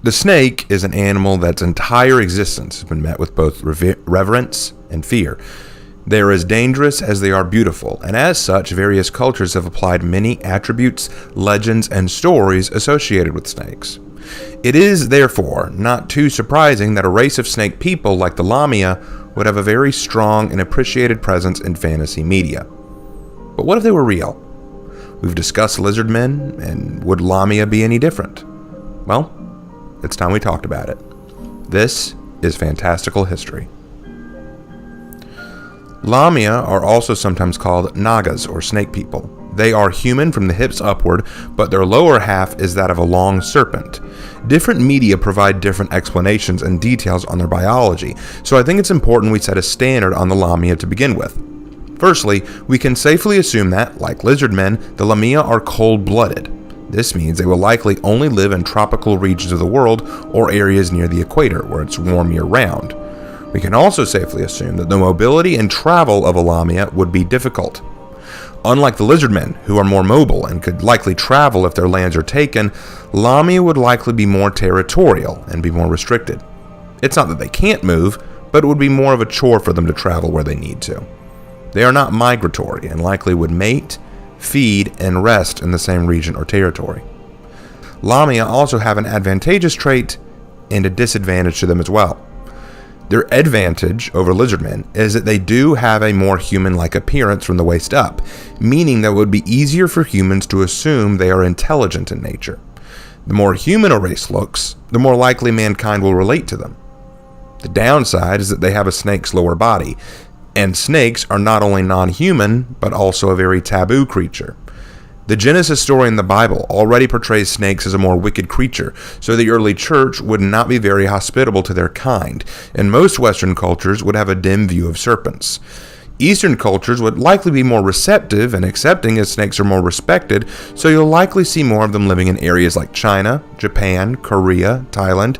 The snake is an animal that's entire existence has been met with both reverence and fear. They are as dangerous as they are beautiful, and as such, various cultures have applied many attributes, legends, and stories associated with snakes. It is, therefore, not too surprising that a race of snake people like the Lamia would have a very strong and appreciated presence in fantasy media. But what if they were real? We've discussed lizard men, and would Lamia be any different? Well, it's time we talked about it. This is Fantastical History. Lamia are also sometimes called Nagas or snake people. They are human from the hips upward, but their lower half is that of a long serpent. Different media provide different explanations and details on their biology, so I think it's important we set a standard on the Lamia to begin with. Firstly, we can safely assume that, like lizard men, the Lamia are cold-blooded. This means they will likely only live in tropical regions of the world or areas near the equator, where it's warm year-round. We can also safely assume that the mobility and travel of a Lamia would be difficult. Unlike the lizard men, who are more mobile and could likely travel if their lands are taken, Lamia would likely be more territorial and be more restricted. It's not that they can't move, but it would be more of a chore for them to travel where they need to. They are not migratory and likely would mate, feed, and rest in the same region or territory. Lamia also have an advantageous trait and a disadvantage to them as well. Their advantage over lizard men is that they do have a more human-like appearance from the waist up, meaning that it would be easier for humans to assume they are intelligent in nature. The more human a race looks, the more likely mankind will relate to them. The downside is that they have a snake's lower body, and snakes are not only non-human, but also a very taboo creature. The Genesis story in the Bible already portrays snakes as a more wicked creature, so the early church would not be very hospitable to their kind, and most Western cultures would have a dim view of serpents. Eastern cultures would likely be more receptive and accepting as snakes are more respected, so you'll likely see more of them living in areas like China, Japan, Korea, Thailand,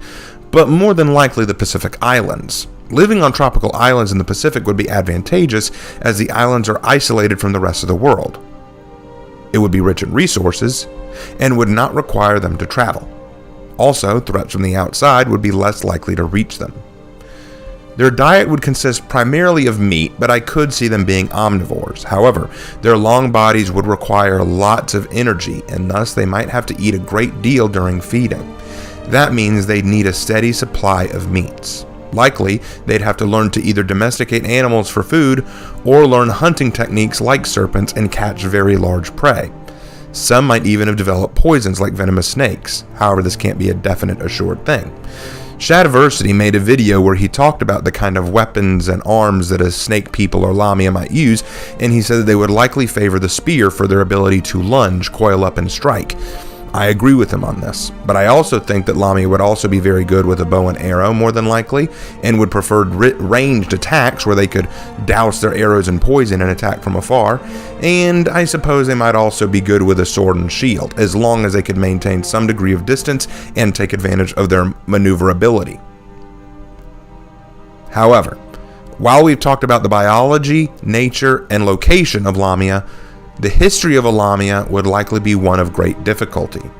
but more than likely the Pacific Islands. Living on tropical islands in the Pacific would be advantageous as the islands are isolated from the rest of the world. It would be rich in resources and would not require them to travel. Also, threats from the outside would be less likely to reach them. Their diet would consist primarily of meat, but I could see them being omnivores. However, their long bodies would require lots of energy, and thus they might have to eat a great deal during feeding. That means they'd need a steady supply of meats. Likely, they'd have to learn to either domesticate animals for food or learn hunting techniques like serpents and catch very large prey. Some might even have developed poisons like venomous snakes. However, this can't be a definite assured thing. Shadiversity made a video where he talked about the kind of weapons and arms that a snake people or Lamia might use, and he said that they would likely favor the spear for their ability to lunge, coil up, and strike. I agree with him on this, but I also think that Lamia would also be very good with a bow and arrow more than likely, and would prefer ranged attacks where they could douse their arrows in poison and attack from afar, and I suppose they might also be good with a sword and shield, as long as they could maintain some degree of distance and take advantage of their maneuverability. However, while we've talked about the biology, nature, and location of Lamia, the history of a Lamia would likely be one of great difficulty.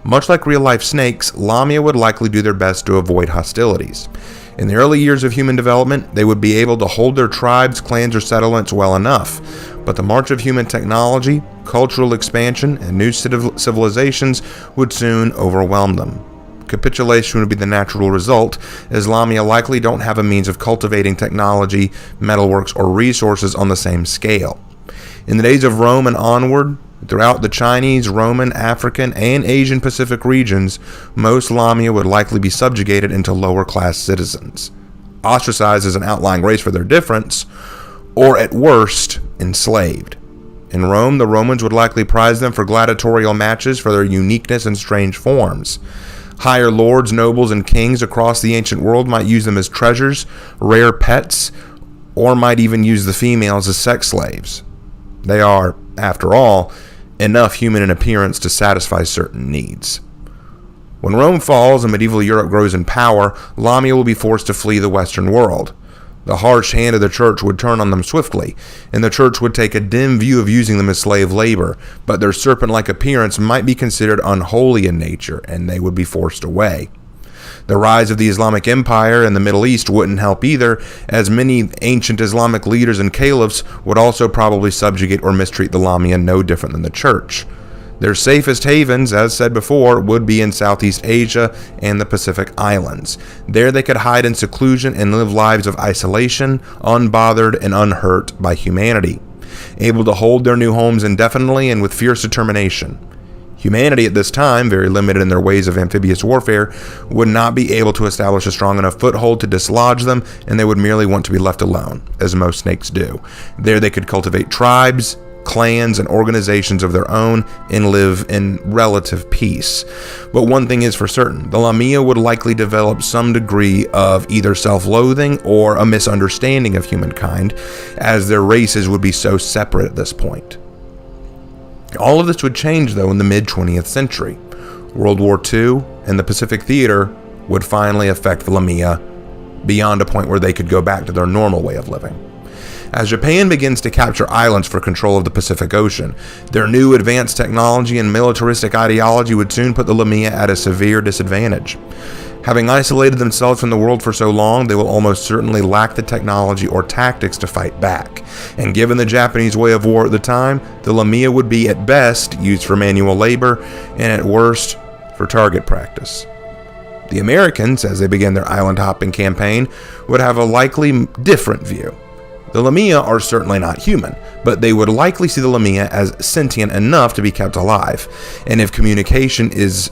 Much like real-life snakes, Lamia would likely do their best to avoid hostilities. In the early years of human development, they would be able to hold their tribes, clans, or settlements well enough, but the march of human technology, cultural expansion, and new civilizations would soon overwhelm them. Capitulation would be the natural result, as Lamia likely don't have a means of cultivating technology, metalworks, or resources on the same scale. In the days of Rome and onward, throughout the Chinese, Roman, African, and Asian Pacific regions, most Lamia would likely be subjugated into lower-class citizens, ostracized as an outlying race for their difference, or at worst, enslaved. In Rome, the Romans would likely prize them for gladiatorial matches for their uniqueness and strange forms. Higher lords, nobles, and kings across the ancient world might use them as treasures, rare pets, or might even use the females as sex slaves. They are, after all, enough human in appearance to satisfy certain needs. When Rome falls and medieval Europe grows in power, Lamia will be forced to flee the Western world. The harsh hand of the church would turn on them swiftly, and the church would take a dim view of using them as slave labor, but their serpent-like appearance might be considered unholy in nature, and they would be forced away. The rise of the Islamic Empire in the Middle East wouldn't help either, as many ancient Islamic leaders and caliphs would also probably subjugate or mistreat the Lamia no different than the church. Their safest havens, as said before, would be in Southeast Asia and the Pacific Islands. There they could hide in seclusion and live lives of isolation, unbothered and unhurt by humanity, able to hold their new homes indefinitely and with fierce determination. Humanity at this time, very limited in their ways of amphibious warfare, would not be able to establish a strong enough foothold to dislodge them, and they would merely want to be left alone, as most snakes do. There they could cultivate tribes, clans, and organizations of their own and live in relative peace. But one thing is for certain, the Lamia would likely develop some degree of either self-loathing or a misunderstanding of humankind, as their races would be so separate at this point. All of this would change, though, in the mid-20th century. World War II and the Pacific Theater would finally affect the Lamia beyond a point where they could go back to their normal way of living. As Japan begins to capture islands for control of the Pacific Ocean, their new advanced technology and militaristic ideology would soon put the Lamia at a severe disadvantage. Having isolated themselves from the world for so long, they will almost certainly lack the technology or tactics to fight back. And given the Japanese way of war at the time, the Lamia would be at best used for manual labor and at worst for target practice. The Americans, as they began their island hopping campaign, would have a likely different view. The Lamia are certainly not human, but they would likely see the Lamia as sentient enough to be kept alive. And if communication is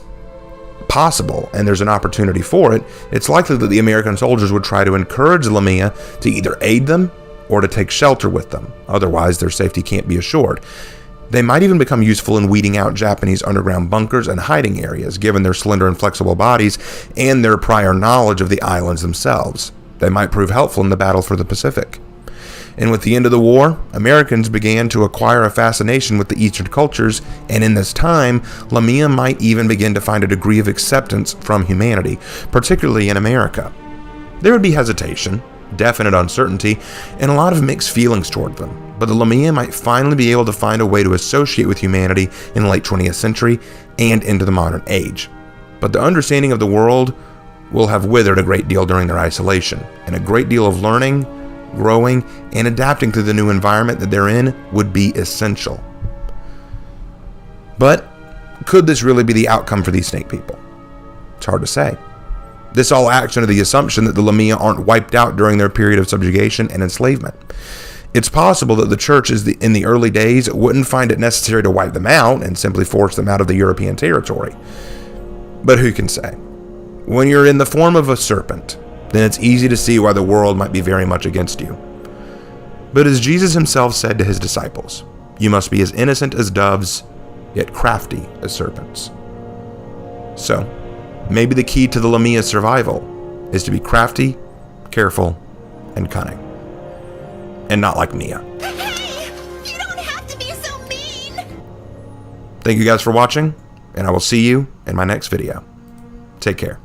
possible and there's an opportunity for it, it's likely that the American soldiers would try to encourage the Lamia to either aid them or to take shelter with them. Otherwise, their safety can't be assured. They might even become useful in weeding out Japanese underground bunkers and hiding areas, given their slender and flexible bodies and their prior knowledge of the islands themselves. They might prove helpful in the battle for the Pacific. And with the end of the war, Americans began to acquire a fascination with the Eastern cultures, and in this time, Lamia might even begin to find a degree of acceptance from humanity, particularly in America. There would be hesitation, definite uncertainty, and a lot of mixed feelings toward them, but the Lamia might finally be able to find a way to associate with humanity in the late 20th century and into the modern age. But the understanding of the world will have withered a great deal during their isolation, and a great deal of learning, growing, and adapting to the new environment that they're in would be essential. But could this really be the outcome for these snake people? It's hard to say. This all acts under the assumption that the Lamia aren't wiped out during their period of subjugation and enslavement. It's possible that the churches in the early days wouldn't find it necessary to wipe them out and simply force them out of the European territory. But who can say? When you're in the form of a serpent, then it's easy to see why the world might be very much against you. But as Jesus himself said to his disciples, you must be as innocent as doves, yet crafty as serpents. So, maybe the key to the Lamia's survival is to be crafty, careful, and cunning. And not like Miia. Hey, you don't have to be so mean! Thank you guys for watching, and I will see you in my next video. Take care.